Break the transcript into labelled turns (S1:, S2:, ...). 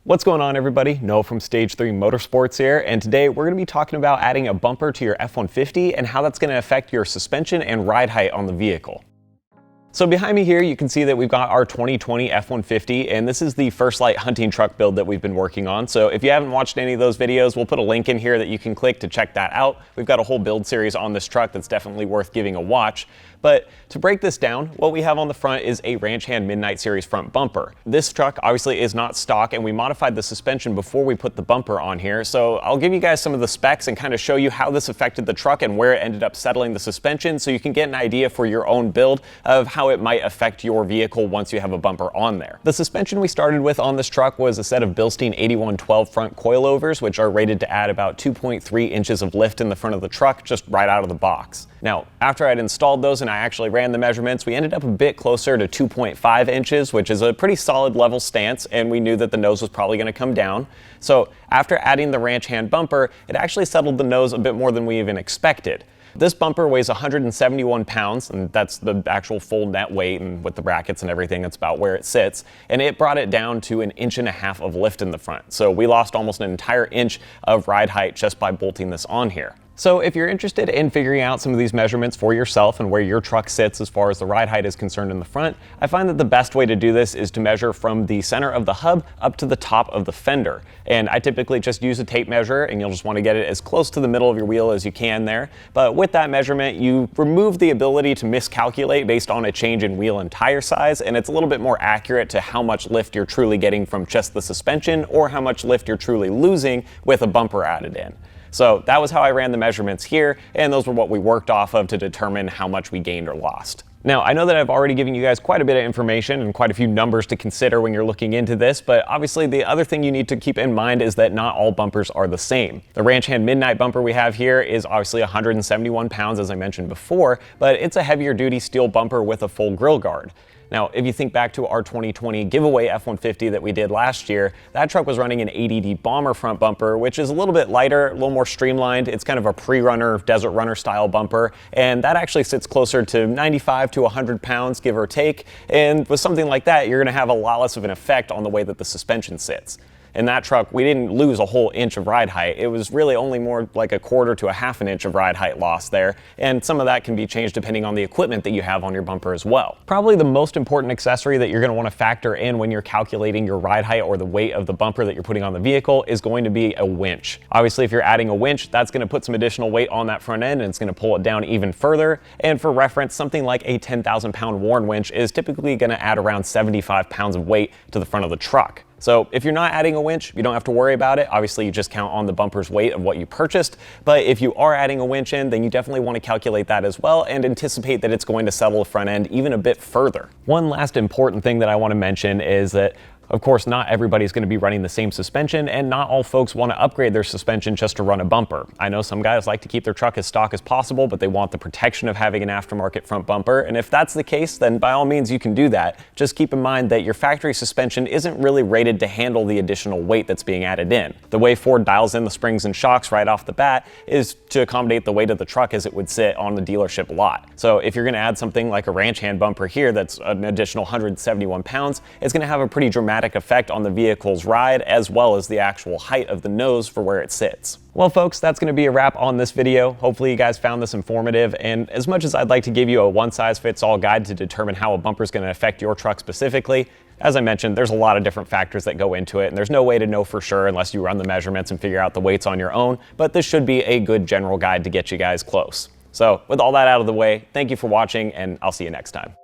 S1: What's going on, everybody? Noah from Stage 3 Motorsports here, and today we're going to be talking about adding a bumper to your F-150 and how that's going to affect your suspension and ride height on the vehicle. So behind me here, you can see that we've got our 2020 F-150, and this is the First Light hunting truck build that we've been working on. So if you haven't watched any of those videos, we'll put a link in here that you can click to check that out. We've got a whole build series on this truck that's definitely worth giving a watch. But to break this down, what we have on the front is a Ranch Hand Midnight Series front bumper. This truck obviously is not stock, and we modified the suspension before we put the bumper on here. So I'll give you guys some of the specs and kind of show you how this affected the truck and where it ended up settling the suspension, so you can get an idea for your own build of how it might affect your vehicle once you have a bumper on there. The suspension we started with on this truck was a set of Bilstein 8112 front coilovers, which are rated to add about 2.3 inches of lift in the front of the truck just right out of the box. Now, after I'd installed those and I actually ran the measurements, we ended up a bit closer to 2.5 inches, which is a pretty solid level stance, and we knew that the nose was probably going to come down. So after adding the Ranch Hand bumper, it actually settled the nose a bit more than we even expected. This bumper weighs 171 pounds, and that's the actual full net weight, and with the brackets and everything, that's about where it sits. And it brought it down to 1.5 inches of lift in the front. So we lost almost an entire inch of ride height just by bolting this on here. So if you're interested in figuring out some of these measurements for yourself and where your truck sits as far as the ride height is concerned in the front, I find that the best way to do this is to measure from the center of the hub up to the top of the fender. And I typically just use a tape measure, and you'll just want to get it as close to the middle of your wheel as you can there. But with that measurement, you remove the ability to miscalculate based on a change in wheel and tire size, and it's a little bit more accurate to how much lift you're truly getting from just the suspension or how much lift you're truly losing with a bumper added in. So that was how I ran the measurements here, and those were what we worked off of to determine how much we gained or lost. Now, I know that I've already given you guys quite a bit of information and quite a few numbers to consider when you're looking into this, but obviously the other thing you need to keep in mind is that not all bumpers are the same. The Ranch Hand Midnight bumper we have here is obviously 171 pounds, as I mentioned before, but it's a heavier duty steel bumper with a full grill guard. Now, if you think back to our 2020 giveaway F-150 that we did last year, that truck was running an ADD Bomber front bumper, which is a little bit lighter, a little more streamlined. It's kind of a pre-runner, desert runner style bumper, and that actually sits closer to 95 to 100 pounds, give or take. And with something like that, you're gonna have a lot less of an effect on the way that the suspension sits. In that truck, we didn't lose a whole inch of ride height. It was really only more like 1/4 to 1/2 inch of ride height loss there, and some of that can be changed depending on the equipment that you have on your bumper as well. Probably the most important accessory that you're going to want to factor in when you're calculating your ride height or the weight of the bumper that you're putting on the vehicle is going to be a winch. Obviously, if you're adding a winch, that's going to put some additional weight on that front end, and it's going to pull it down even further. And for reference, something like a 10,000 pound Warn winch is typically going to add around 75 pounds of weight to the front of the truck. So if you're not adding a winch, you don't have to worry about it. Obviously, you just count on the bumper's weight of what you purchased. But if you are adding a winch in, then you definitely want to calculate that as well and anticipate that it's going to settle the front end even a bit further. One last important thing that I want to mention is that of course, not everybody's going to be running the same suspension, and not all folks want to upgrade their suspension just to run a bumper. I know some guys like to keep their truck as stock as possible, but they want the protection of having an aftermarket front bumper, and if that's the case, then by all means you can do that. Just keep in mind that your factory suspension isn't really rated to handle the additional weight that's being added in. The way Ford dials in the springs and shocks right off the bat is to accommodate the weight of the truck as it would sit on the dealership lot. So if you're going to add something like a Ranch Hand bumper here that's an additional 171 pounds, it's going to have a pretty dramatic effect on the vehicle's ride as well as the actual height of the nose for where it sits. Well folks, that's going to be a wrap on this video. Hopefully you guys found this informative, and as much as I'd like to give you a one-size-fits-all guide to determine how a bumper is going to affect your truck specifically, as I mentioned, there's a lot of different factors that go into it, and there's no way to know for sure unless you run the measurements and figure out the weights on your own, but this should be a good general guide to get you guys close. So with all that out of the way, thank you for watching, and I'll see you next time.